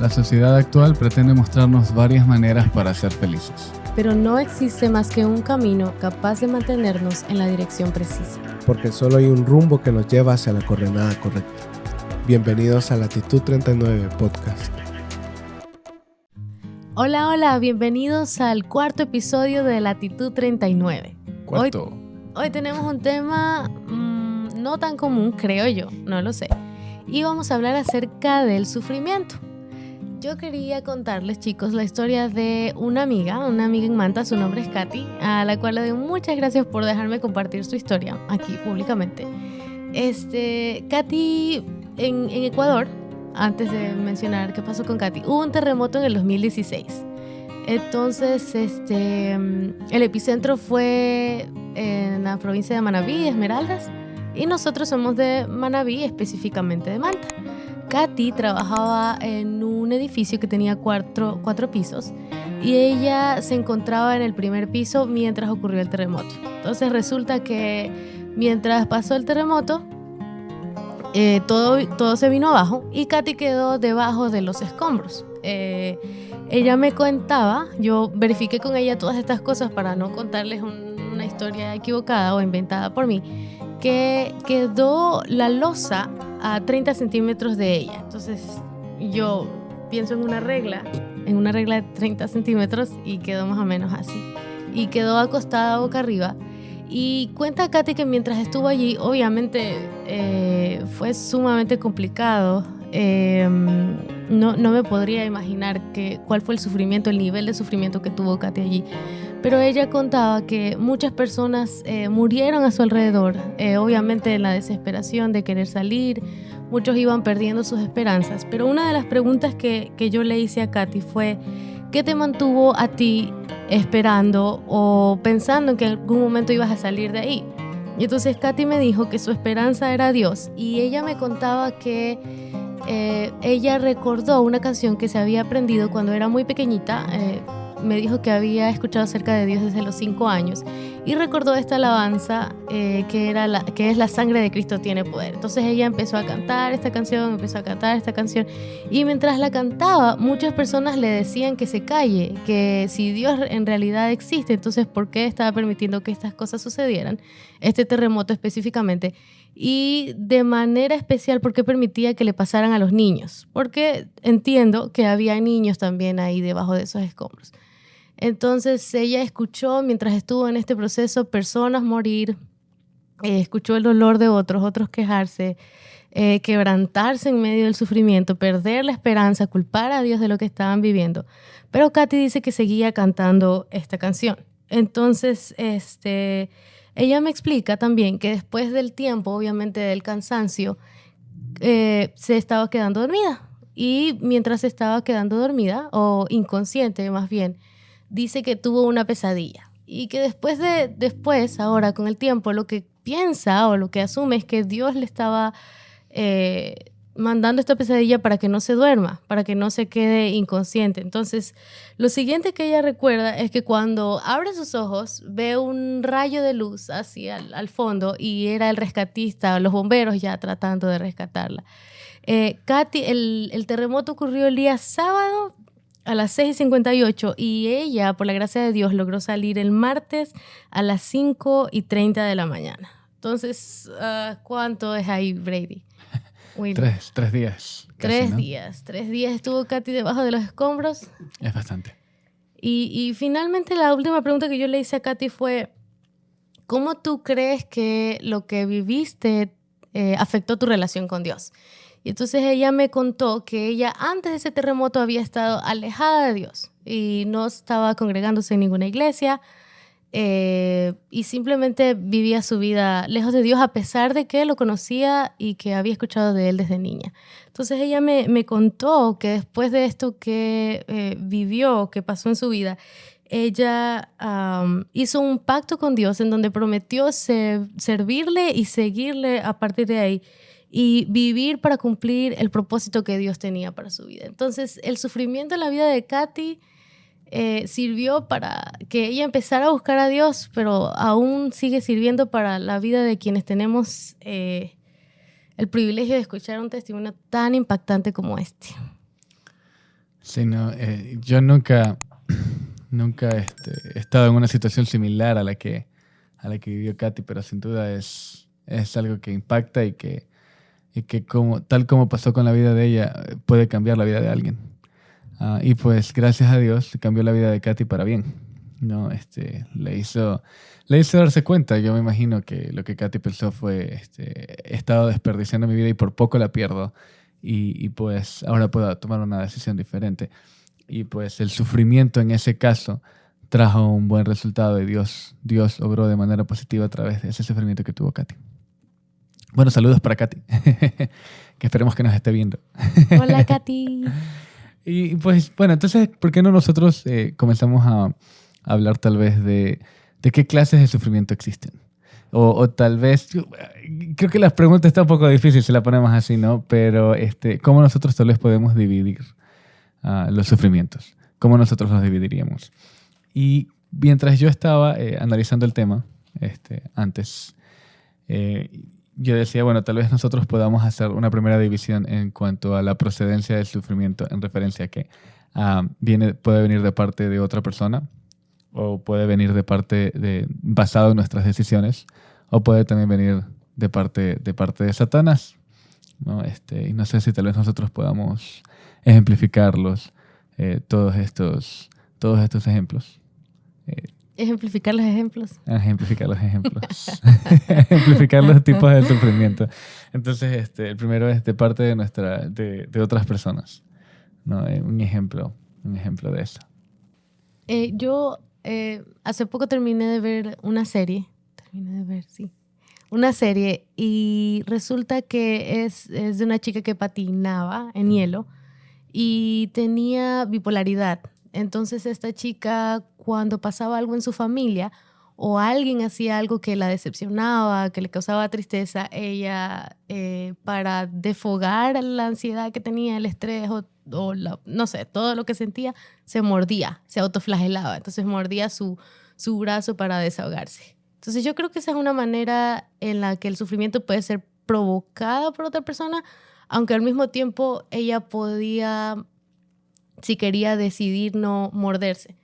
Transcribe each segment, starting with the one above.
La sociedad actual pretende mostrarnos varias maneras para ser felices. Pero no existe más que un camino capaz de mantenernos en la dirección precisa. Porque solo hay un rumbo que nos lleva hacia la coordenada correcta. Bienvenidos a Latitud 39 Podcast. Hola, hola, bienvenidos al cuarto episodio de Latitud 39. Cuarto. Hoy tenemos un tema no tan común, creo yo, no lo sé. Y vamos a hablar acerca del sufrimiento. Yo quería contarles, chicos, la historia de una amiga en Manta, su nombre es Katy, a la cual le doy muchas gracias por dejarme compartir su historia aquí públicamente. Katy, en Ecuador, antes de mencionar qué pasó con Katy, hubo un terremoto en el 2016. Entonces, el epicentro fue en la provincia de Manabí, Esmeraldas, y nosotros somos de Manabí, específicamente de Manta. Katy trabajaba en un edificio que tenía cuatro pisos y ella se encontraba en el primer piso mientras ocurrió el terremoto. Entonces resulta que mientras pasó el terremoto, todo se vino abajo y Katy quedó debajo de los escombros. Ella me contaba, yo verifiqué con ella todas estas cosas para no contarles una historia equivocada o inventada por mí, que quedó la losa a 30 centímetros de ella. Entonces yo pienso en una regla de 30 centímetros y quedó más o menos así. Y quedó acostada boca arriba. Y cuenta Katy que mientras estuvo allí, obviamente fue sumamente complicado. No me podría imaginar cuál fue el sufrimiento, el nivel de sufrimiento que tuvo Katy allí. Pero ella contaba que muchas personas murieron a su alrededor, obviamente en la desesperación de querer salir. Muchos iban perdiendo sus esperanzas. Pero una de las preguntas que yo le hice a Katy fue: ¿qué te mantuvo a ti esperando o pensando en que en algún momento ibas a salir de ahí? Y entonces Katy me dijo que su esperanza era Dios, y ella me contaba que ella recordó una canción que se había aprendido cuando era muy pequeñita. Me dijo que había escuchado acerca de Dios desde los 5 años y recordó esta alabanza que es La sangre de Cristo tiene poder. Entonces ella empezó a cantar esta canción y mientras la cantaba muchas personas le decían que se calle, que si Dios en realidad existe, entonces ¿por qué estaba permitiendo que estas cosas sucedieran? Este terremoto específicamente. Y de manera especial, ¿por qué permitía que le pasaran a los niños? Porque entiendo que había niños también ahí debajo de esos escombros. Entonces ella escuchó, mientras estuvo en este proceso, personas morir, escuchó el dolor de otros quejarse, quebrantarse en medio del sufrimiento, perder la esperanza, culpar a Dios de lo que estaban viviendo. Pero Katy dice que seguía cantando esta canción. Entonces, ella me explica también que después del tiempo, obviamente del cansancio, se estaba quedando dormida. Y mientras se estaba quedando dormida, o inconsciente más bien, dice que tuvo una pesadilla. Y que después, ahora con el tiempo, lo que piensa o lo que asume es que Dios le estaba mandando esta pesadilla para que no se duerma, para que no se quede inconsciente. Entonces, lo siguiente que ella recuerda es que cuando abre sus ojos, ve un rayo de luz hacia al fondo y era el rescatista, los bomberos ya tratando de rescatarla. Katy, el terremoto ocurrió el día sábado a las 6:58 y ella, por la gracia de Dios, logró salir el martes a las 5:30 de la mañana. Entonces, ¿cuánto es ahí, Brady? Tres días. Casi, ¿no? 3 días estuvo Katy debajo de los escombros. Es bastante. Y finalmente la última pregunta que yo le hice a Katy fue: ¿cómo tú crees que lo que viviste afectó tu relación con Dios? Y entonces ella me contó que ella antes de ese terremoto había estado alejada de Dios y no estaba congregándose en ninguna iglesia, y simplemente vivía su vida lejos de Dios a pesar de que lo conocía y que había escuchado de él desde niña. Entonces ella me contó que después de esto que vivió, que pasó en su vida, ella hizo un pacto con Dios en donde prometió servirle y seguirle a partir de ahí y vivir para cumplir el propósito que Dios tenía para su vida. Entonces el sufrimiento en la vida de Katy sirvió para que ella empezara a buscar a Dios, pero aún sigue sirviendo para la vida de quienes tenemos el privilegio de escuchar un testimonio tan impactante como este. Sí, no, yo nunca he estado en una situación similar a la que vivió Katy, pero sin duda es algo que impacta y que tal como pasó con la vida de ella, puede cambiar la vida de alguien. Y pues gracias a Dios cambió la vida de Katy para bien, ¿no? Le hizo darse cuenta. Yo me imagino que lo que Katy pensó fue, he estado desperdiciando mi vida y por poco la pierdo y pues ahora puedo tomar una decisión diferente. Y pues el sufrimiento en ese caso trajo un buen resultado y Dios obró de manera positiva a través de ese sufrimiento que tuvo Katy. Bueno, saludos para Katy, que esperemos que nos esté viendo. Hola, Katy. Y pues, bueno, entonces, ¿por qué no nosotros comenzamos a hablar tal vez de qué clases de sufrimiento existen? O tal vez, creo que la pregunta está un poco difícil si la ponemos así, ¿no? Pero ¿cómo nosotros tal vez podemos dividir los sufrimientos? ¿Cómo nosotros los dividiríamos? Y mientras yo estaba analizando el tema antes, yo decía, bueno, tal vez nosotros podamos hacer una primera división en cuanto a la procedencia del sufrimiento en referencia a que puede venir de parte de otra persona o puede venir basado en nuestras decisiones o puede también venir de parte de Satanás, ¿no? Y no sé si tal vez nosotros podamos ejemplificarlos, todos estos ejemplos. Ejemplificar los ejemplos. Ejemplificar los ejemplos. Ejemplificar los tipos de sufrimiento. Entonces, el primero es de parte de otras personas, ¿no? Un ejemplo de eso. Yo hace poco terminé de ver una serie. Una serie y resulta que es de una chica que patinaba en hielo y tenía bipolaridad. Entonces esta chica, cuando pasaba algo en su familia o alguien hacía algo que la decepcionaba, que le causaba tristeza, ella, para desfogar la ansiedad que tenía, el estrés no sé, todo lo que sentía, se mordía, se autoflagelaba. Entonces mordía su brazo para desahogarse. Entonces yo creo que esa es una manera en la que el sufrimiento puede ser provocado por otra persona, aunque al mismo tiempo ella podía, si quería, decidir no morderse,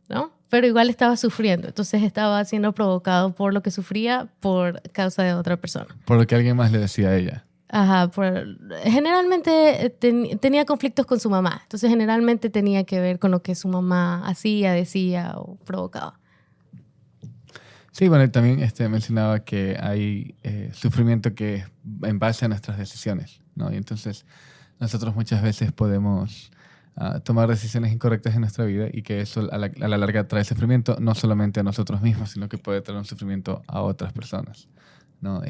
¿no? Pero igual estaba sufriendo, entonces estaba siendo provocado por lo que sufría por causa de otra persona. Por lo que alguien más le decía a ella. Ajá, generalmente tenía conflictos con su mamá, entonces generalmente tenía que ver con lo que su mamá hacía, decía o provocaba. Sí, bueno, también mencionaba que hay sufrimiento que es en base a nuestras decisiones, ¿no? Y entonces nosotros muchas veces podemos tomar decisiones incorrectas en nuestra vida y que eso a la larga trae sufrimiento no solamente a nosotros mismos, sino que puede traer un sufrimiento a otras personas, ¿no?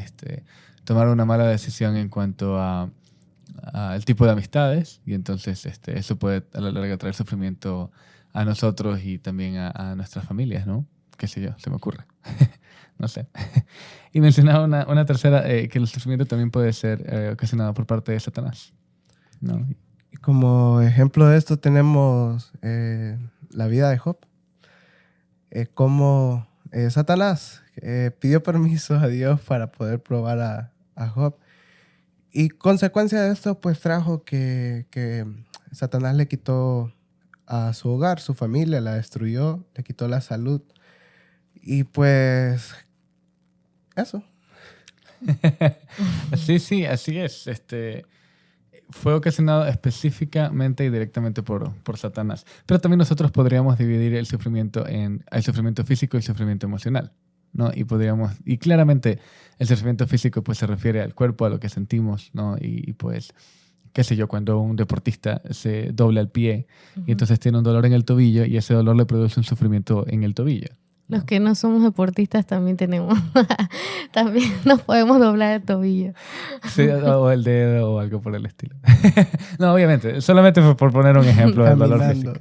Tomar una mala decisión en cuanto al tipo de amistades y entonces eso puede a la larga traer sufrimiento a nosotros y también a nuestras familias, ¿no? Qué sé yo, se me ocurre. No sé. Y mencionaba una tercera, que el sufrimiento también puede ser ocasionado por parte de Satanás, ¿no? Y como ejemplo de esto tenemos la vida de Job. Como Satanás pidió permiso a Dios para poder probar a Job. Y consecuencia de esto pues trajo que Satanás le quitó a su hogar, su familia, la destruyó, le quitó la salud. Y pues eso. Sí, así es. Fue ocasionado específicamente y directamente por Satanás. Pero también nosotros podríamos dividir el sufrimiento en el sufrimiento físico y el sufrimiento emocional, ¿no? Y claramente el sufrimiento físico pues se refiere al cuerpo, a lo que sentimos, ¿no? Y pues, qué sé yo, cuando un deportista se dobla el pie y entonces tiene un dolor en el tobillo y ese dolor le produce un sufrimiento en el tobillo. Los que no somos deportistas también tenemos, también nos podemos doblar el tobillo. Sí, o el dedo o algo por el estilo. No, obviamente, solamente por poner un ejemplo del dolor físico.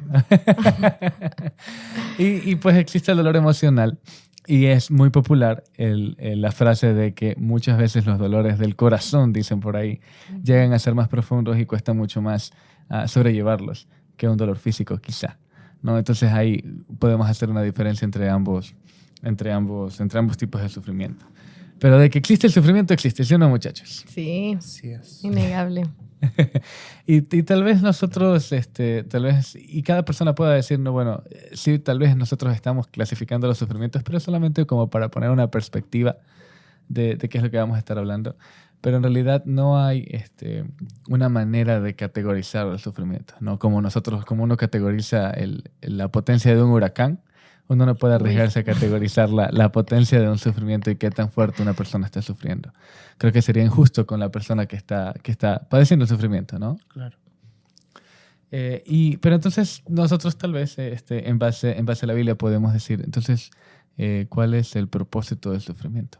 Y pues existe el dolor emocional y es muy popular la frase de que muchas veces los dolores del corazón, dicen por ahí, llegan a ser más profundos y cuesta mucho más sobrellevarlos que un dolor físico quizá, ¿no? Entonces ahí podemos hacer una diferencia entre ambos tipos de sufrimiento. Pero de que existe el sufrimiento, existe, ¿sí o no, muchachos? Sí, Así es. innegable. Y tal vez nosotros, y cada persona pueda decir, no, bueno, sí, tal vez nosotros estamos clasificando los sufrimientos, pero solamente como para poner una perspectiva de qué es lo que vamos a estar hablando. Pero en realidad no hay una manera de categorizar el sufrimiento, ¿no? Como uno categoriza la potencia de un huracán, uno no puede arriesgarse a categorizar la potencia de un sufrimiento y qué tan fuerte una persona está sufriendo. Creo que sería injusto con la persona que está padeciendo el sufrimiento, ¿no? Claro. Pero entonces nosotros tal vez en base a la Biblia podemos decir, entonces, ¿cuál es el propósito del sufrimiento?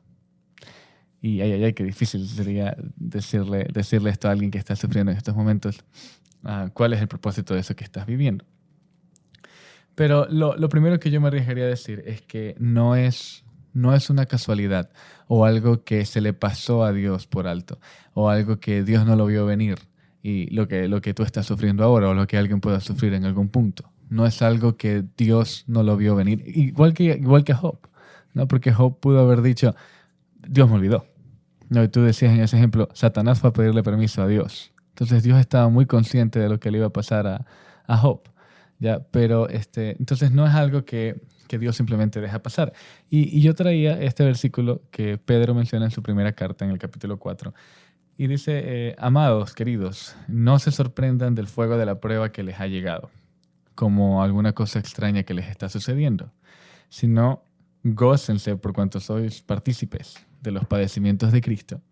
Y ay, qué difícil sería decirle esto a alguien que está sufriendo en estos momentos. ¿Cuál es el propósito de eso que estás viviendo? Pero lo primero que yo me arriesgaría a decir es que no es una casualidad o algo que se le pasó a Dios por alto o algo que Dios no lo vio venir y lo que tú estás sufriendo ahora o lo que alguien pueda sufrir en algún punto. No es algo que Dios no lo vio venir. Igual que Job, ¿no? Porque Job pudo haber dicho, Dios me olvidó. No, y tú decías en ese ejemplo, Satanás fue a pedirle permiso a Dios. Entonces Dios estaba muy consciente de lo que le iba a pasar a Job. ¿Ya? Pero entonces no es algo que Dios simplemente deja pasar. Y yo traía este versículo que Pedro menciona en su primera carta, en el capítulo 4. Y dice, amados, queridos, no se sorprendan del fuego de la prueba que les ha llegado, como alguna cosa extraña que les está sucediendo, sino gócense por cuanto sois partícipes de los padecimientos de Cristo,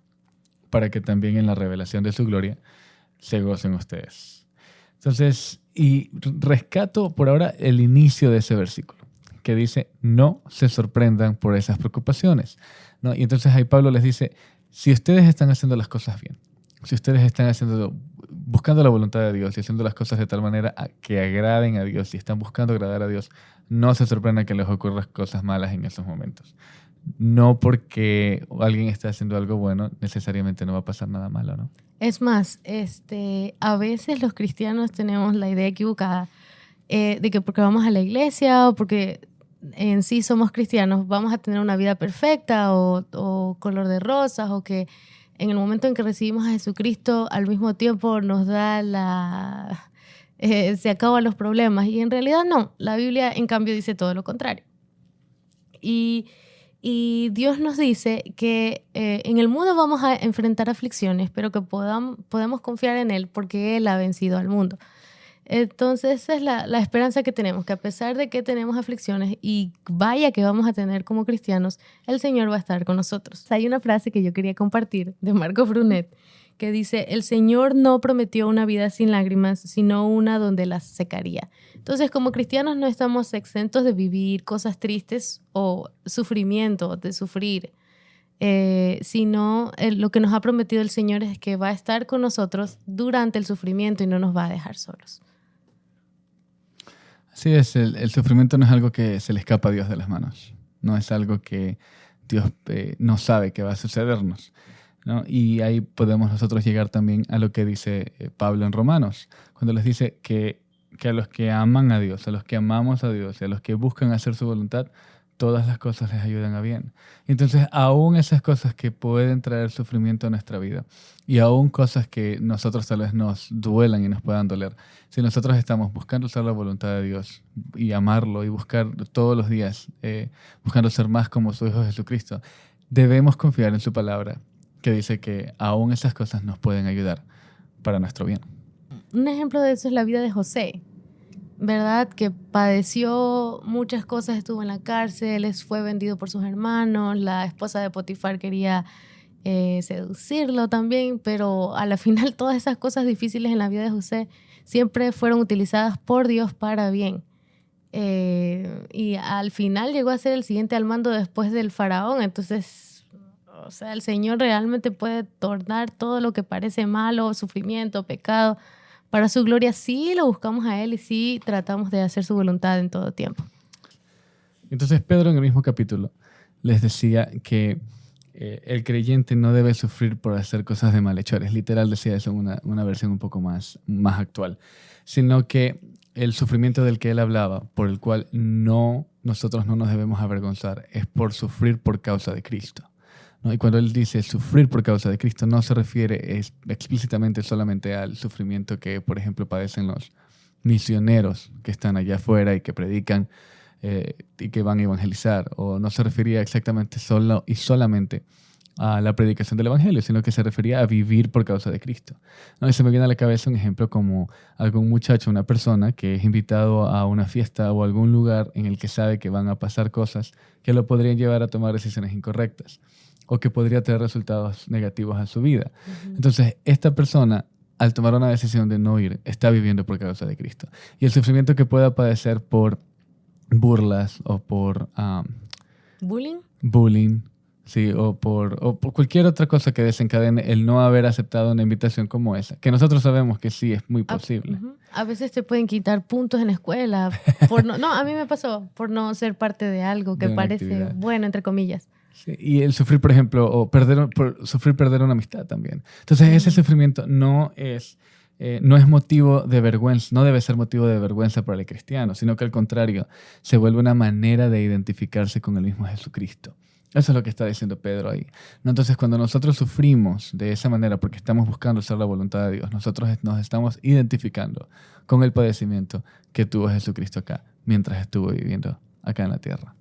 para que también en la revelación de su gloria se gocen ustedes. Entonces, y rescato por ahora el inicio de ese versículo, que dice, no se sorprendan por esas preocupaciones, ¿no? Y entonces ahí Pablo les dice, si ustedes están haciendo las cosas bien, si ustedes están buscando la voluntad de Dios y haciendo las cosas de tal manera que agraden a Dios y están buscando agradar a Dios, no se sorprendan que les ocurran cosas malas en esos momentos. No porque alguien está haciendo algo bueno, necesariamente no va a pasar nada malo, ¿no? Es más, a veces los cristianos tenemos la idea equivocada de que porque vamos a la iglesia o porque en sí somos cristianos vamos a tener una vida perfecta o color de rosas o que en el momento en que recibimos a Jesucristo al mismo tiempo nos da se acaban los problemas y en realidad no, la Biblia en cambio dice todo lo contrario. Y Dios nos dice que en el mundo vamos a enfrentar aflicciones, pero que podemos confiar en Él porque Él ha vencido al mundo. Entonces esa es la esperanza que tenemos, que a pesar de que tenemos aflicciones y vaya que vamos a tener como cristianos, el Señor va a estar con nosotros. Hay una frase que yo quería compartir de Marco Brunet que dice, el Señor no prometió una vida sin lágrimas, sino una donde las secaría. Entonces, como cristianos no estamos exentos de vivir cosas tristes o sufrimiento, de sufrir, sino lo que nos ha prometido el Señor es que va a estar con nosotros durante el sufrimiento y no nos va a dejar solos. Así es, el sufrimiento no es algo que se le escapa a Dios de las manos. No es algo que Dios no sabe que va a sucedernos, ¿no? Y ahí podemos nosotros llegar también a lo que dice Pablo en Romanos, cuando les dice que a los que aman a Dios, a los que amamos a Dios y a los que buscan hacer su voluntad, todas las cosas les ayudan a bien. Entonces, aún esas cosas que pueden traer sufrimiento a nuestra vida y aún cosas que nosotros tal vez nos duelan y nos puedan doler, si nosotros estamos buscando hacer la voluntad de Dios y amarlo y buscar todos los días, buscando ser más como su Hijo Jesucristo, debemos confiar en su palabra, que dice que aún esas cosas nos pueden ayudar para nuestro bien. Un ejemplo de eso es la vida de José, ¿verdad? Que padeció muchas cosas, estuvo en la cárcel, fue vendido por sus hermanos, la esposa de Potifar quería seducirlo también, pero a la final todas esas cosas difíciles en la vida de José siempre fueron utilizadas por Dios para bien. Y al final llegó a ser el siguiente al mando después del faraón, entonces... O sea, el Señor realmente puede tornar todo lo que parece malo, sufrimiento, pecado, para su gloria. Sí lo buscamos a Él y sí tratamos de hacer su voluntad en todo tiempo. Entonces Pedro en el mismo capítulo les decía que el creyente no debe sufrir por hacer cosas de malhechores. Literal decía eso en una versión un poco más actual. Sino que el sufrimiento del que él hablaba, por el cual nosotros no nos debemos avergonzar, es por sufrir por causa de Cristo. ¿no? Y cuando él dice sufrir por causa de Cristo, no se refiere explícitamente solamente al sufrimiento que, por ejemplo, padecen los misioneros que están allá afuera y que predican y que van a evangelizar, o no se refería exactamente solo y solamente a la predicación del evangelio, sino que se refería a vivir por causa de Cristo. ¿No? Y se me viene a la cabeza un ejemplo como algún muchacho, una persona que es invitado a una fiesta o a algún lugar en el que sabe que van a pasar cosas que lo podrían llevar a tomar decisiones incorrectas o que podría tener resultados negativos a su vida. Entonces, esta persona, al tomar una decisión de no ir, está viviendo por causa de Cristo. Y el sufrimiento que pueda padecer por burlas o por bullying, sí, o por cualquier otra cosa que desencadene el no haber aceptado una invitación como esa, que nosotros sabemos que sí es muy posible. A veces te pueden quitar puntos en la escuela. A mí me pasó por no ser parte de algo que parece actividad. Bueno, entre comillas. Sí, y el sufrir, por ejemplo, o sufrir perder una amistad también. Entonces, ese sufrimiento no es motivo de vergüenza, no debe ser motivo de vergüenza para el cristiano, sino que al contrario, se vuelve una manera de identificarse con el mismo Jesucristo. Eso es lo que está diciendo Pedro ahí. ¿No? Entonces, cuando nosotros sufrimos de esa manera porque estamos buscando hacer la voluntad de Dios, nosotros nos estamos identificando con el padecimiento que tuvo Jesucristo acá, mientras estuvo viviendo acá en la tierra.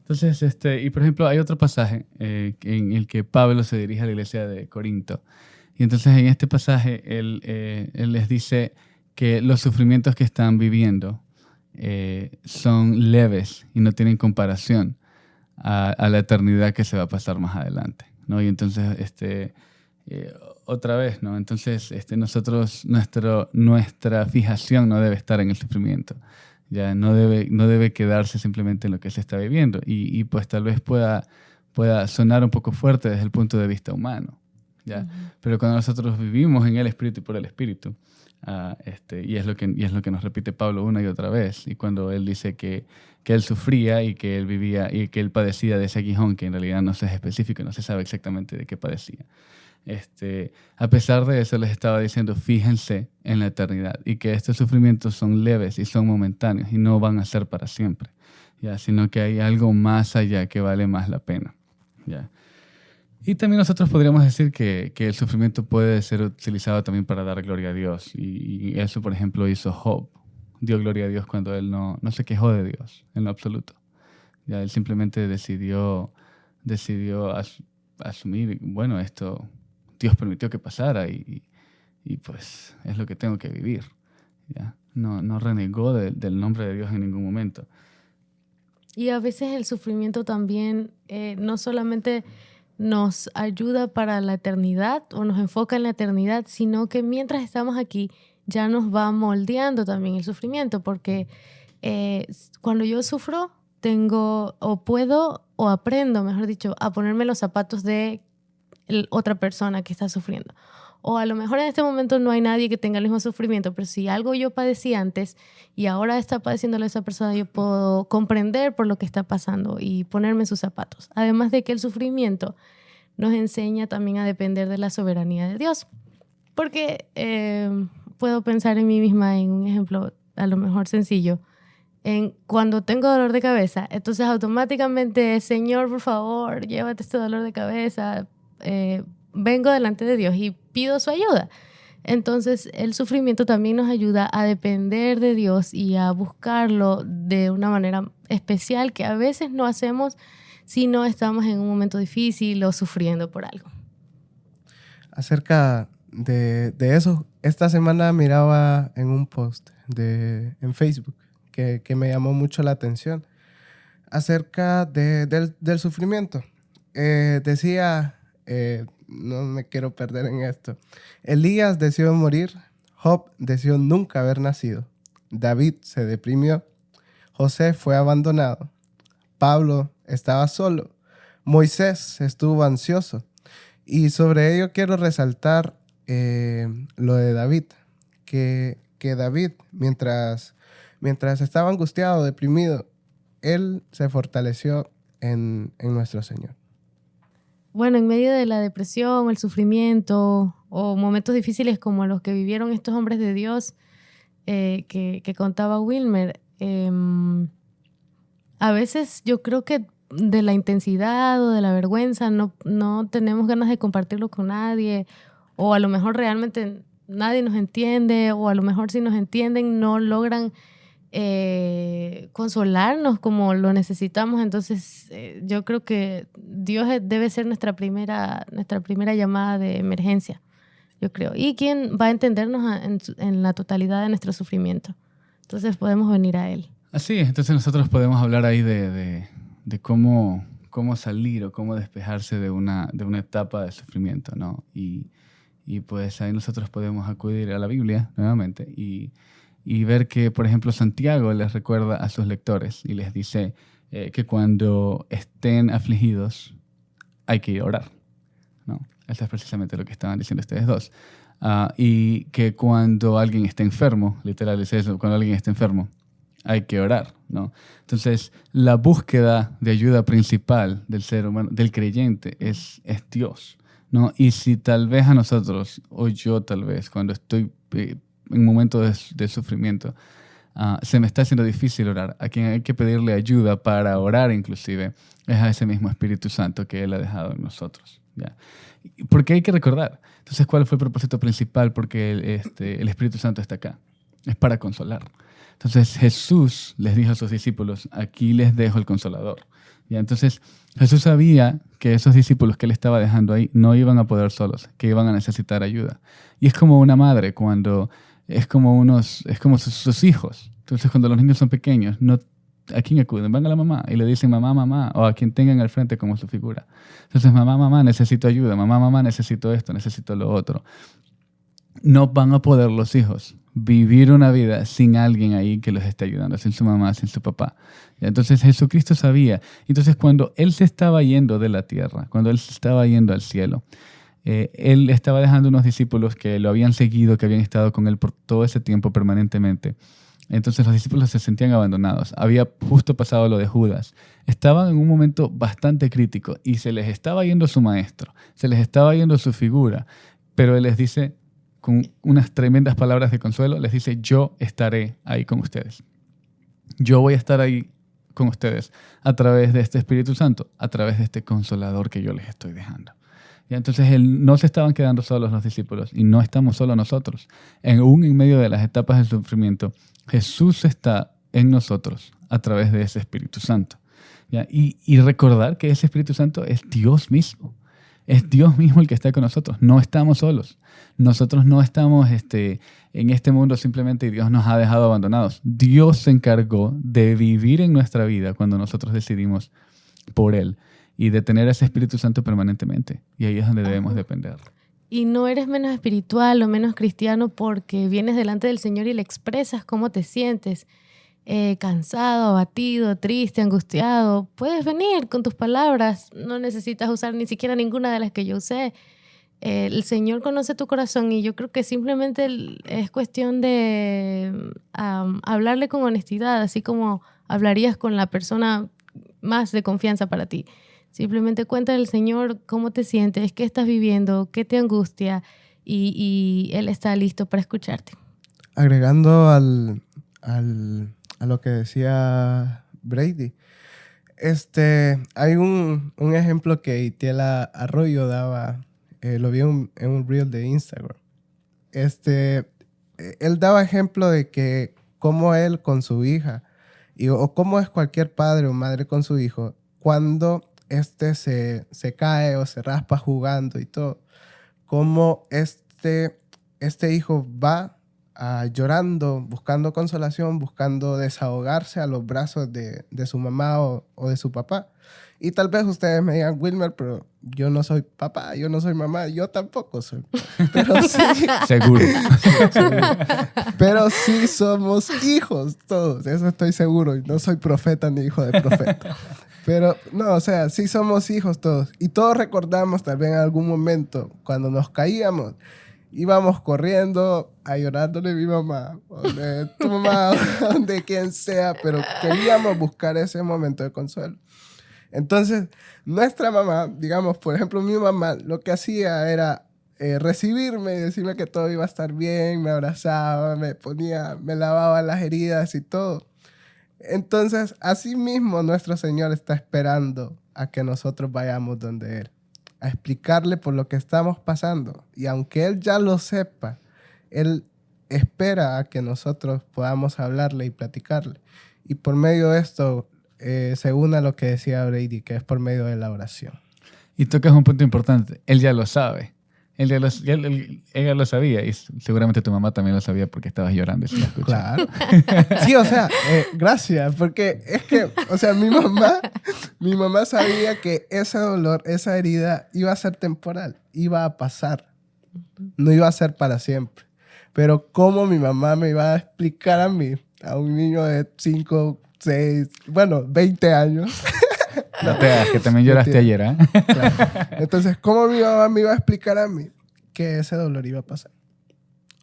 Entonces, y por ejemplo, hay otro pasaje en el que Pablo se dirige a la iglesia de Corinto. Y entonces en este pasaje él les dice que los sufrimientos que están viviendo son leves y no tienen comparación a la eternidad que se va a pasar más adelante, ¿no? Y entonces, otra vez, ¿no? Entonces, nosotros, nuestra fijación no debe estar en el sufrimiento. Ya no debe quedarse simplemente en lo que se está viviendo. Y pues tal vez pueda sonar un poco fuerte desde el punto de vista humano, ¿ya? Uh-huh. Pero cuando nosotros vivimos en el Espíritu y por el Espíritu, y es lo que nos repite Pablo una y otra vez, y cuando él dice que él sufría y que él vivía y que él padecía de ese aguijón, que en realidad no se es específico, no se sabe exactamente de qué padecía. A pesar de eso les estaba diciendo, fíjense en la eternidad y que estos sufrimientos son leves y son momentáneos y no van a ser para siempre, ¿ya? Sino que hay algo más allá que vale más la pena, ¿ya? Y también nosotros podríamos decir que el sufrimiento puede ser utilizado también para dar gloria a Dios, y eso, por ejemplo, hizo Job. Dio gloria a Dios cuando él no se quejó de Dios en lo absoluto. Ya él simplemente decidió asumir, bueno, esto Dios permitió que pasara y pues es lo que tengo que vivir, ¿ya? No renegó del nombre de Dios en ningún momento. Y a veces el sufrimiento también no solamente nos ayuda para la eternidad o nos enfoca en la eternidad, sino que mientras estamos aquí ya nos va moldeando también el sufrimiento, porque cuando yo sufro aprendo, mejor dicho, a ponerme los zapatos de otra persona que está sufriendo. O a lo mejor en este momento no hay nadie que tenga el mismo sufrimiento, pero si algo yo padecí antes y ahora está padeciéndolo esa persona, yo puedo comprender por lo que está pasando y ponerme en sus zapatos. Además de que el sufrimiento nos enseña también a depender de la soberanía de Dios. Porque puedo pensar en mí misma en un ejemplo a lo mejor sencillo. Cuando tengo dolor de cabeza, entonces automáticamente, Señor, por favor, llévate este dolor de cabeza. Vengo delante de Dios y pido su ayuda. Entonces el sufrimiento también nos ayuda a depender de Dios y a buscarlo de una manera especial que a veces no hacemos si no estamos en un momento difícil o sufriendo por algo. Acerca de eso, esta semana miraba en un post en Facebook que me llamó mucho la atención acerca del sufrimiento. Decía, no me quiero perder en esto, Elías deseó morir, Job deseó nunca haber nacido, David se deprimió, José fue abandonado, Pablo estaba solo, Moisés estuvo ansioso. Y sobre ello quiero resaltar lo de David, que David, mientras estaba angustiado, deprimido, él se fortaleció en nuestro Señor. Bueno, en medio de la depresión, el sufrimiento o momentos difíciles como los que vivieron estos hombres de Dios que contaba Wilmer, a veces yo creo que de la intensidad o de la vergüenza, no tenemos ganas de compartirlo con nadie, o a lo mejor realmente nadie nos entiende, o a lo mejor si nos entienden no logran consolarnos como lo necesitamos. Entonces yo creo que Dios debe ser nuestra primera llamada de emergencia, yo creo, y quien va a entendernos en la totalidad de nuestro sufrimiento. Entonces podemos venir a Él. Así es, entonces nosotros podemos hablar ahí de cómo salir o cómo despejarse de una etapa de sufrimiento, ¿no? Y pues ahí nosotros podemos acudir a la Biblia nuevamente y ver que, por ejemplo, Santiago les recuerda a sus lectores y les dice que cuando estén afligidos hay que ir a orar, ¿no? Eso es precisamente lo que estaban diciendo ustedes dos. Y que cuando alguien está enfermo, literal es eso, cuando alguien está enfermo hay que orar, ¿no? Entonces, la búsqueda de ayuda principal del ser humano, del creyente, es Dios, ¿no? Y si tal vez a nosotros, o yo tal vez, cuando estoy en un momento de sufrimiento, se me está haciendo difícil orar, a quien hay que pedirle ayuda para orar inclusive, es a ese mismo Espíritu Santo que Él ha dejado en nosotros, ¿ya? Porque hay que recordar, entonces, ¿cuál fue el propósito principal? Porque el Espíritu Santo está acá, es para consolar. Entonces Jesús les dijo a sus discípulos, aquí les dejo el Consolador. ¿Ya? Entonces Jesús sabía que esos discípulos que Él estaba dejando ahí no iban a poder solos, que iban a necesitar ayuda. Y es como una madre cuando es como sus hijos. Entonces cuando los niños son pequeños, ¿a quién acuden? Van a la mamá y le dicen mamá, mamá, o a quien tengan al frente como su figura. Entonces mamá, mamá, necesito ayuda, mamá, mamá, necesito esto, necesito lo otro. No van a poder los hijos vivir una vida sin alguien ahí que los esté ayudando, sin su mamá, sin su papá. Entonces Jesucristo sabía. Entonces cuando Él se estaba yendo de la tierra, cuando Él se estaba yendo al cielo, Él estaba dejando unos discípulos que lo habían seguido, que habían estado con Él por todo ese tiempo permanentemente. Entonces los discípulos se sentían abandonados. Había justo pasado lo de Judas. Estaban en un momento bastante crítico y se les estaba yendo su maestro, se les estaba yendo su figura, pero Él les dice, con unas tremendas palabras de consuelo, les dice, yo estaré ahí con ustedes. Yo voy a estar ahí con ustedes a través de este Espíritu Santo, a través de este Consolador que yo les estoy dejando. Y entonces no se estaban quedando solos los discípulos y no estamos solos nosotros. Aún en medio de las etapas del sufrimiento, Jesús está en nosotros a través de ese Espíritu Santo. ¿Ya? Y recordar que ese Espíritu Santo es Dios mismo. Es Dios mismo el que está con nosotros. No estamos solos. Nosotros no estamos en este mundo simplemente y Dios nos ha dejado abandonados. Dios se encargó de vivir en nuestra vida cuando nosotros decidimos por Él y de tener ese Espíritu Santo permanentemente. Y ahí es donde debemos depender. Y no eres menos espiritual o menos cristiano porque vienes delante del Señor y le expresas cómo te sientes. Cansado, abatido, triste, angustiado. Puedes venir con tus palabras. No necesitas usar ni siquiera ninguna de las que yo usé. El Señor conoce tu corazón y yo creo que simplemente es cuestión de hablarle con honestidad, así como hablarías con la persona más de confianza para ti. Simplemente cuéntale al Señor cómo te sientes, qué estás viviendo, qué te angustia y Él está listo para escucharte. Agregando a lo que decía Brady, hay un ejemplo que Itiela Arroyo daba, lo vi en un reel de Instagram. Él daba ejemplo de que cómo él con su hija, o cómo es cualquier padre o madre con su hijo, cuando se cae o se raspa jugando y todo, cómo este hijo va llorando, buscando consolación, buscando desahogarse a los brazos de su mamá o de su papá. Y tal vez ustedes me digan, Wilmer, pero yo no soy papá, yo no soy mamá, yo tampoco soy. Pero sí. Seguro. Pero sí somos hijos todos, eso estoy seguro. Y no soy profeta ni hijo de profeta. Pero no, o sea, sí somos hijos todos. Y todos recordamos tal vez en algún momento cuando nos caíamos, íbamos corriendo a llorándole a mi mamá, o de tu mamá, o de quien sea, pero queríamos buscar ese momento de consuelo. Entonces, nuestra mamá, digamos, por ejemplo, mi mamá, lo que hacía era recibirme y decirme que todo iba a estar bien, me abrazaba, me lavaba las heridas y todo. Entonces, así mismo nuestro Señor está esperando a que nosotros vayamos donde Él, a explicarle por lo que estamos pasando. Y aunque Él ya lo sepa, Él espera a que nosotros podamos hablarle y platicarle. Y por medio de esto, se une a lo que decía Brady, que es por medio de la oración. Y tocas un punto importante. Él ya lo sabe. Ella lo sabía y seguramente tu mamá también lo sabía porque estabas llorando. Si la escuchas. Claro. Sí, o sea, gracias, porque es que, o sea, mi mamá sabía que ese dolor, esa herida iba a ser temporal, iba a pasar, no iba a ser para siempre. Pero cómo mi mamá me iba a explicar a mí, a un niño de 5, 6, bueno, 20 años. No te hagas, que también lloraste ayer, ¿eh? Claro. Entonces, ¿cómo mi mamá me iba a explicar a mí que ese dolor iba a pasar?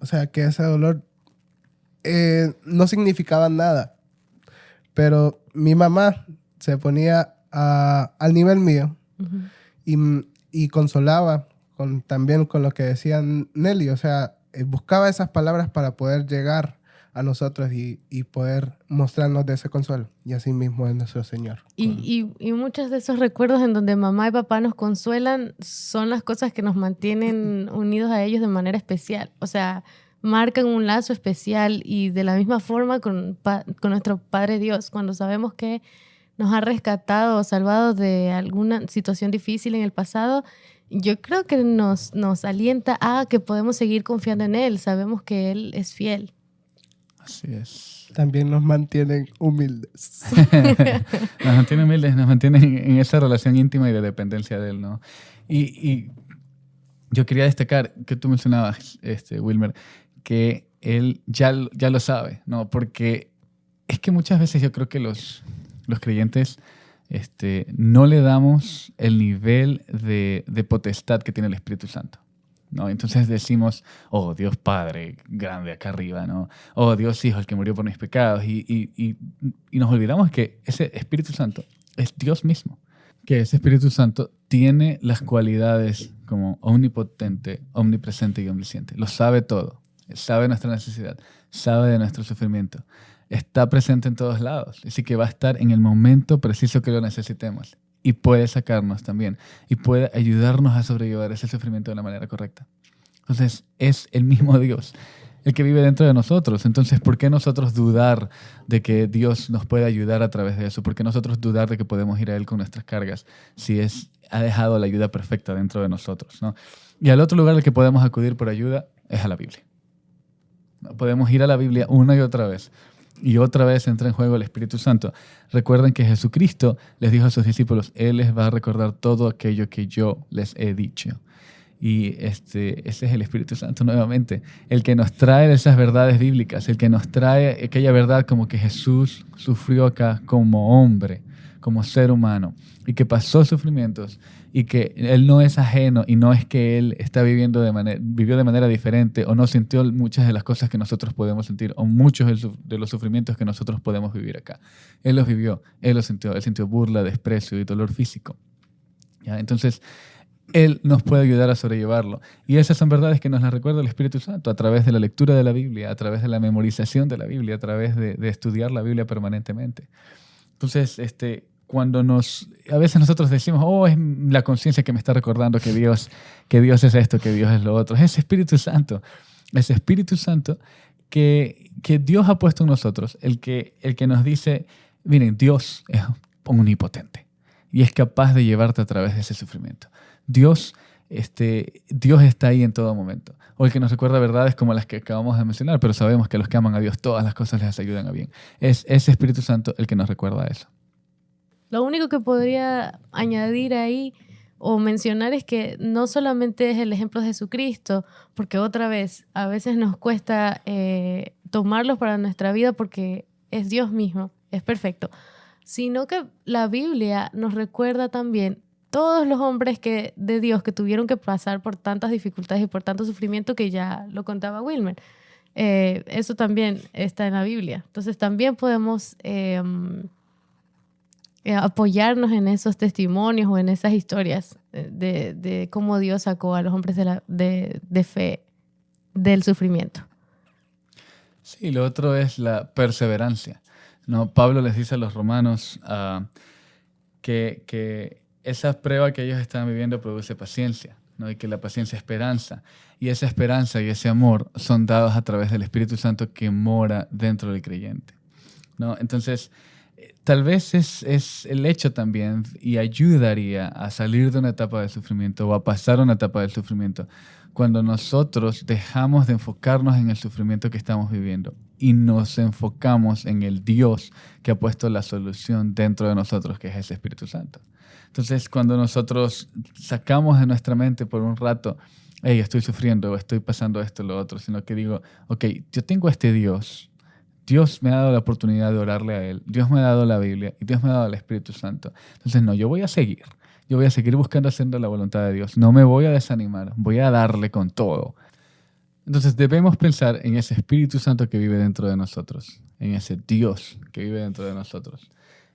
O sea, que ese dolor no significaba nada. Pero mi mamá se ponía al nivel mío y consolaba también con lo que decía Nelly. O sea, buscaba esas palabras para poder llegar a nosotros y poder mostrarnos de ese consuelo. Y así mismo es nuestro Señor. Y muchos de esos recuerdos en donde mamá y papá nos consuelan son las cosas que nos mantienen unidos a ellos de manera especial. O sea, marcan un lazo especial y de la misma forma con nuestro Padre Dios, cuando sabemos que nos ha rescatado o salvado de alguna situación difícil en el pasado, yo creo que nos alienta a que podemos seguir confiando en Él. Sabemos que Él es fiel. Así es. También nos mantienen humildes. Nos mantienen humildes, nos mantienen en esa relación íntima y de dependencia de Él, ¿no? Y yo quería destacar que tú mencionabas, Wilmer, que Él ya lo sabe, ¿no? Porque es que muchas veces yo creo que los creyentes no le damos el nivel de potestad que tiene el Espíritu Santo, ¿no? Entonces decimos, oh, Dios Padre grande acá arriba, ¿no? Oh, Dios Hijo, el que murió por mis pecados. Y nos olvidamos que ese Espíritu Santo es Dios mismo. Que ese Espíritu Santo tiene las cualidades como omnipotente, omnipresente y omnisciente. Lo sabe todo. Sabe nuestra necesidad. Sabe de nuestro sufrimiento. Está presente en todos lados. Así que va a estar en el momento preciso que lo necesitemos. Y puede sacarnos también. Y puede ayudarnos a sobrellevar ese sufrimiento de la manera correcta. Entonces, es el mismo Dios el que vive dentro de nosotros. Entonces, ¿por qué nosotros dudar de que Dios nos puede ayudar a través de eso? ¿Por qué nosotros dudar de que podemos ir a Él con nuestras cargas si ha dejado la ayuda perfecta dentro de nosotros, ¿no? Y al otro lugar al que podemos acudir por ayuda es a la Biblia. Podemos ir a la Biblia una y otra vez. Y otra vez entra en juego el Espíritu Santo. Recuerden que Jesucristo les dijo a sus discípulos, Él les va a recordar todo aquello que yo les he dicho. Y ese es el Espíritu Santo nuevamente, el que nos trae esas verdades bíblicas, el que nos trae aquella verdad como que Jesús sufrió acá como hombre, como ser humano, y que pasó sufrimientos, y que Él no es ajeno, y no es que Él está vivió de manera diferente, o no sintió muchas de las cosas que nosotros podemos sentir, o muchos de los sufrimientos que nosotros podemos vivir acá. Él los vivió, Él los sintió, Él sintió burla, desprecio y dolor físico. ¿Ya? Entonces, Él nos puede ayudar a sobrellevarlo. Y esas son verdades que nos las recuerda el Espíritu Santo a través de la lectura de la Biblia, a través de la memorización de la Biblia, a través de estudiar la Biblia permanentemente. Entonces, cuando a veces nosotros decimos, oh, es la conciencia que me está recordando que Dios es esto, que Dios es lo otro. Es ese Espíritu Santo que Dios ha puesto en nosotros, el que nos dice, miren, Dios es omnipotente y es capaz de llevarte a través de ese sufrimiento. Dios está ahí en todo momento. O el que nos recuerda verdades como las que acabamos de mencionar, pero sabemos que a los que aman a Dios todas las cosas les ayudan a bien. Es ese Espíritu Santo el que nos recuerda eso. Lo único que podría añadir ahí o mencionar es que no solamente es el ejemplo de Jesucristo, porque otra vez, a veces nos cuesta tomarlos para nuestra vida porque es Dios mismo, es perfecto, sino que la Biblia nos recuerda también todos los hombres de Dios que tuvieron que pasar por tantas dificultades y por tanto sufrimiento que ya lo contaba Wilmer. Eso también está en la Biblia. Entonces también podemos apoyarnos en esos testimonios o en esas historias de cómo Dios sacó a los hombres de fe del sufrimiento. Sí, lo otro es la perseverancia. ¿no? Pablo les dice a los romanos que esa prueba que ellos estaban viviendo produce paciencia, ¿no? Y que la paciencia es esperanza. Y esa esperanza y ese amor son dados a través del Espíritu Santo que mora dentro del creyente, ¿no? Entonces, tal vez es el hecho también y ayudaría a salir de una etapa de sufrimiento o a pasar una etapa del sufrimiento cuando nosotros dejamos de enfocarnos en el sufrimiento que estamos viviendo y nos enfocamos en el Dios que ha puesto la solución dentro de nosotros, que es ese Espíritu Santo. Entonces, cuando nosotros sacamos de nuestra mente por un rato, hey, estoy sufriendo o estoy pasando esto o lo otro, sino que digo, ok, yo tengo este Dios. Dios me ha dado la oportunidad de orarle a Él. Dios me ha dado la Biblia y Dios me ha dado el Espíritu Santo. Entonces, no, yo voy a seguir. Yo voy a seguir buscando haciendo la voluntad de Dios. No me voy a desanimar. Voy a darle con todo. Entonces, debemos pensar en ese Espíritu Santo que vive dentro de nosotros, en ese Dios que vive dentro de nosotros.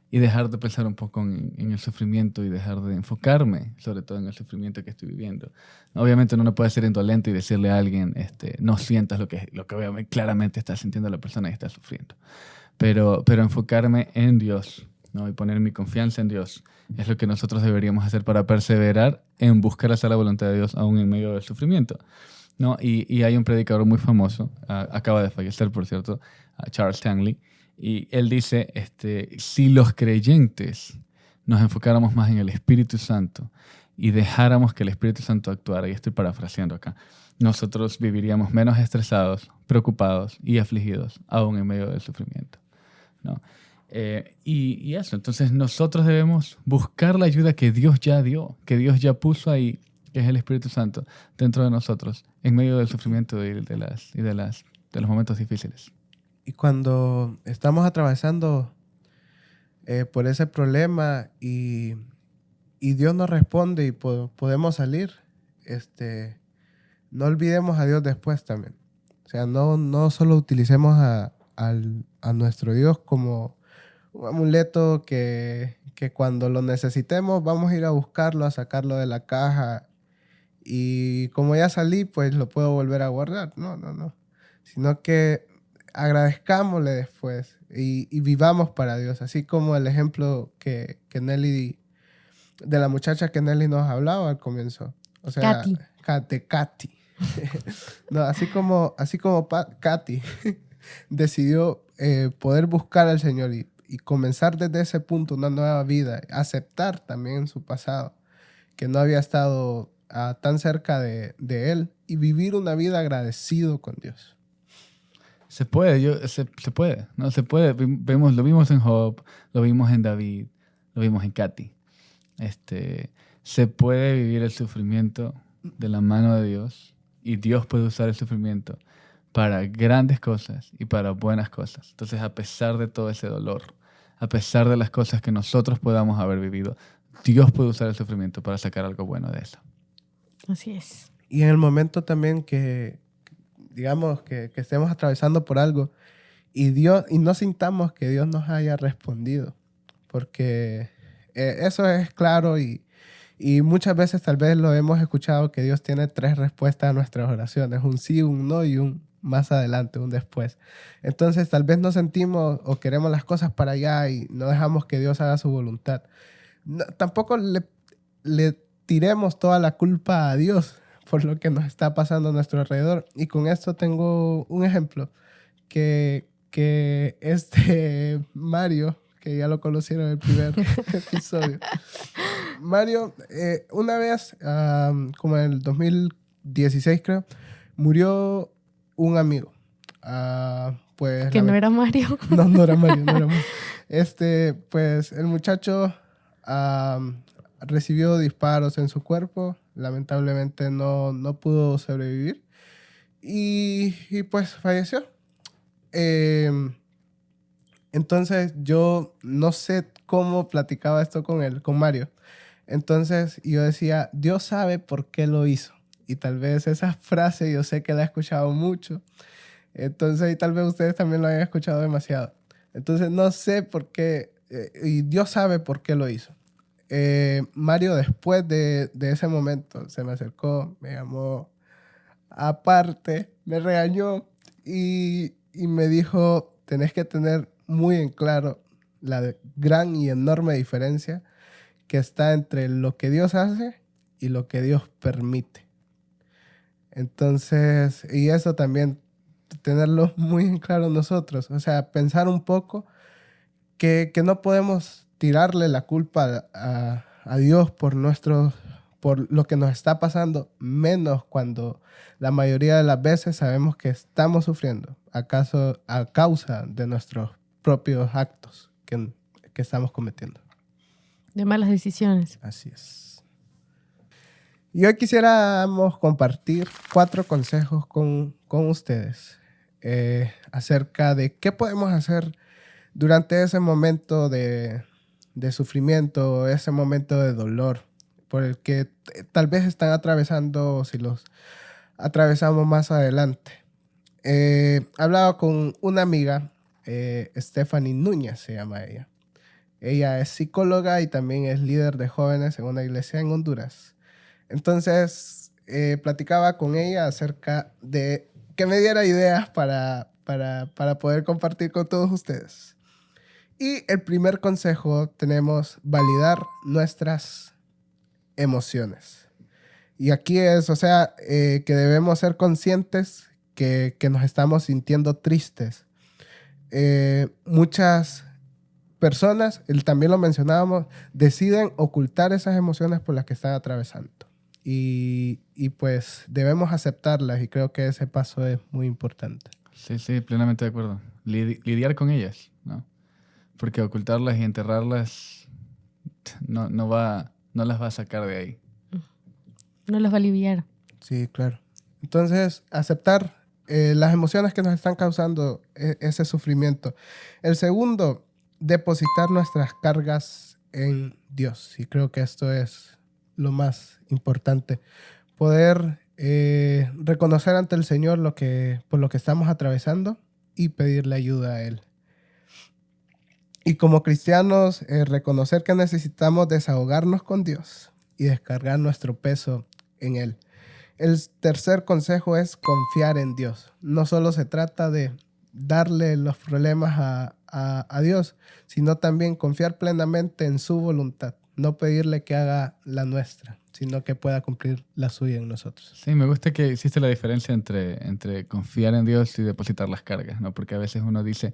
Y dejar de pensar un poco en el sufrimiento y dejar de enfocarme sobre todo en el sufrimiento que estoy viviendo. Obviamente uno no puede ser indolente y decirle a alguien, no sientas lo que obviamente claramente está sintiendo la persona y está sufriendo. Pero enfocarme en Dios, ¿no? Y poner mi confianza en Dios es lo que nosotros deberíamos hacer para perseverar en buscar hacer la voluntad de Dios aún en medio del sufrimiento, ¿no? Y hay un predicador muy famoso, acaba de fallecer, por cierto, Charles Stanley, y él dice, si los creyentes nos enfocáramos más en el Espíritu Santo y dejáramos que el Espíritu Santo actuara, y estoy parafraseando acá, nosotros viviríamos menos estresados, preocupados y afligidos, aún en medio del sufrimiento, ¿no? Y eso, entonces nosotros debemos buscar la ayuda que Dios ya dio, que Dios ya puso ahí, que es el Espíritu Santo, dentro de nosotros, en medio del sufrimiento y de los momentos difíciles. Y cuando estamos atravesando por ese problema y Dios nos responde y podemos salir, no olvidemos a Dios después también. O sea, no solo utilicemos a nuestro Dios como un amuleto que cuando lo necesitemos vamos a ir a buscarlo, a sacarlo de la caja y como ya salí, pues lo puedo volver a guardar. No. Sino que agradezcámosle después y vivamos para Dios. Así como el ejemplo que Nelly, de la muchacha que Nelly nos hablaba al comienzo. O sea, Katy. No, así como Katy decidió poder buscar al Señor y comenzar desde ese punto una nueva vida, aceptar también su pasado, que no había estado tan cerca de Él y vivir una vida agradecido con Dios. Se puede, se puede, ¿no? Se puede. Lo vimos en Job, lo vimos en David, lo vimos en Katy. Se puede vivir el sufrimiento de la mano de Dios y Dios puede usar el sufrimiento para grandes cosas y para buenas cosas. Entonces, a pesar de todo ese dolor, a pesar de las cosas que nosotros podamos haber vivido, Dios puede usar el sufrimiento para sacar algo bueno de eso. Así es. Y en el momento también digamos que estemos atravesando por algo y no sintamos que Dios nos haya respondido, porque eso es claro y muchas veces tal vez lo hemos escuchado que Dios tiene 3 respuestas a nuestras oraciones, un sí, un no y un más adelante, un después. Entonces tal vez no sentimos o queremos las cosas para allá y no dejamos que Dios haga su voluntad. No, tampoco le tiremos toda la culpa a Dios por lo que nos está pasando a nuestro alrededor. Y con esto tengo un ejemplo que Mario, que ya lo conocieron en el primer episodio. Mario, una vez, como en el 2016 creo, murió un amigo. Pues, que no era Mario. No era Mario. Pues el muchacho recibió disparos en su cuerpo. Lamentablemente no pudo sobrevivir. Y pues falleció. Entonces yo no sé cómo platicaba esto con Mario. Entonces yo decía, Dios sabe por qué lo hizo. Y tal vez esa frase yo sé que la he escuchado mucho. Entonces, y tal vez ustedes también lo hayan escuchado demasiado. Entonces no sé por qué, y Dios sabe por qué lo hizo. Mario después de ese momento se me acercó, me llamó aparte, me regañó y me dijo, tenés que tener muy en claro la gran y enorme diferencia que está entre lo que Dios hace y lo que Dios permite. Entonces, y eso también tenerlo muy en claro nosotros, o sea, pensar un poco que no podemos tirarle la culpa a Dios por lo que nos está pasando, menos cuando la mayoría de las veces sabemos que estamos sufriendo a causa de nuestros propios actos que estamos cometiendo. De malas decisiones. Así es. Y hoy quisiéramos compartir 4 consejos con ustedes acerca de qué podemos hacer durante ese momento de sufrimiento, ese momento de dolor por el que tal vez están atravesando, si los atravesamos más adelante. Hablaba con una amiga, Stephanie Núñez se llama ella. Ella es psicóloga y también es líder de jóvenes en una iglesia en Honduras. Entonces, platicaba con ella acerca de que me diera ideas para poder compartir con todos ustedes. Y el primer consejo tenemos validar nuestras emociones. Y aquí es, o sea, que debemos ser conscientes que nos estamos sintiendo tristes. Muchas personas, también lo mencionábamos, deciden ocultar esas emociones por las que están atravesando. Y pues debemos aceptarlas y creo que ese paso es muy importante. Sí, plenamente de acuerdo. Lidiar con ellas, ¿no? Porque ocultarlas y enterrarlas no las va a sacar de ahí. No las va a aliviar. Sí, claro. Entonces, aceptar las emociones que nos están causando ese sufrimiento. El segundo, depositar nuestras cargas en Dios. Y creo que esto es lo más importante. Poder reconocer ante el Señor por lo que estamos atravesando y pedirle ayuda a Él. Y como cristianos, reconocer que necesitamos desahogarnos con Dios y descargar nuestro peso en Él. El tercer consejo es confiar en Dios. No solo se trata de darle los problemas a Dios, sino también confiar plenamente en su voluntad. No pedirle que haga la nuestra, sino que pueda cumplir la suya en nosotros. Sí, me gusta que hiciste la diferencia entre confiar en Dios y depositar las cargas, ¿no? Porque a veces uno dice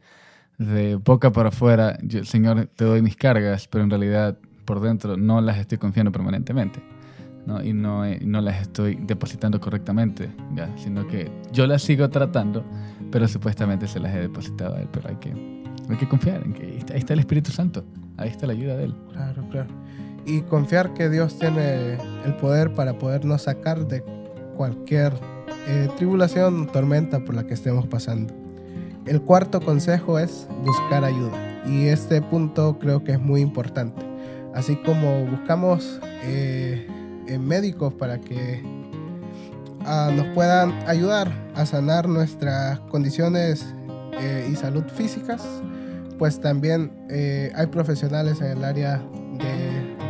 de boca para afuera, Señor, te doy mis cargas, pero en realidad por dentro no las estoy confiando permanentemente, ¿no? Y no las estoy depositando correctamente, ¿ya? Sino que yo las sigo tratando, pero supuestamente se las he depositado a Él. Pero hay que confiar en que ahí está el Espíritu Santo, ahí está la ayuda de Él. Claro. Y confiar que Dios tiene el poder para podernos sacar de cualquier tribulación, tormenta por la que estemos pasando. El cuarto consejo es buscar ayuda. Y este punto creo que es muy importante. Así como buscamos médicos para que nos puedan ayudar a sanar nuestras condiciones y salud físicas, pues también hay profesionales en el área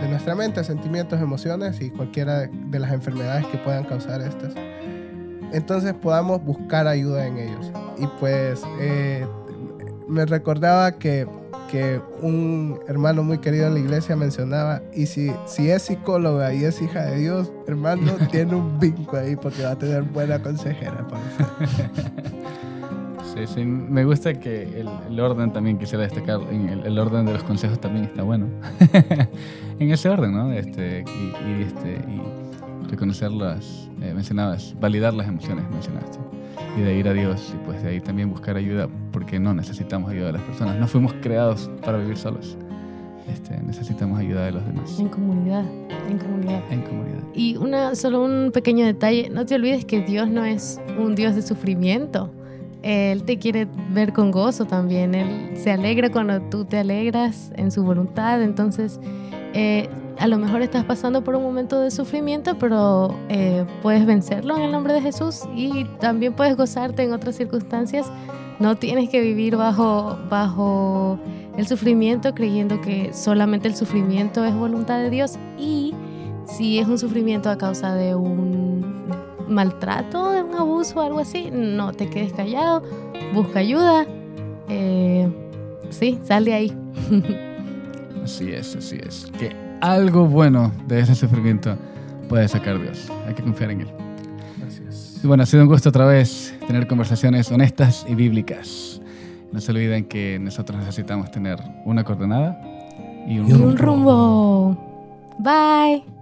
de nuestra mente, sentimientos, emociones y cualquiera de las enfermedades que puedan causar estas. Entonces podamos buscar ayuda en ellos. Y pues me recordaba que un hermano muy querido en la iglesia mencionaba, y si es psicóloga y es hija de Dios, hermano, tiene un vinco ahí porque va a tener buena consejera. Sí, me gusta que el orden también, quisiera destacar, el orden de los consejos también está bueno. En ese orden, ¿no? Y reconocer mencionabas, validar las emociones, mencionaste. Y de ir a Dios, y pues de ahí también buscar ayuda, porque no necesitamos ayuda de las personas. No fuimos creados para vivir solos. Necesitamos ayuda de los demás. En comunidad. Y solo un pequeño detalle, no te olvides que Dios no es un Dios de sufrimiento. Él te quiere ver con gozo también. Él se alegra cuando tú te alegras en su voluntad. Entonces, a lo mejor estás pasando por un momento de sufrimiento, pero puedes vencerlo en el nombre de Jesús y también puedes gozarte en otras circunstancias. No tienes que vivir bajo el sufrimiento creyendo que solamente el sufrimiento es voluntad de Dios. Y si es un sufrimiento a causa de un maltrato, de un abuso o algo así, no te quedes callado, busca ayuda, sí, sal de ahí. Así es. Que algo bueno de ese sufrimiento puede sacar Dios. Hay que confiar en Él. Gracias. Y bueno, ha sido un gusto otra vez tener conversaciones honestas y bíblicas. No se olviden que nosotros necesitamos tener una coordenada y Y un rumbo. Bye.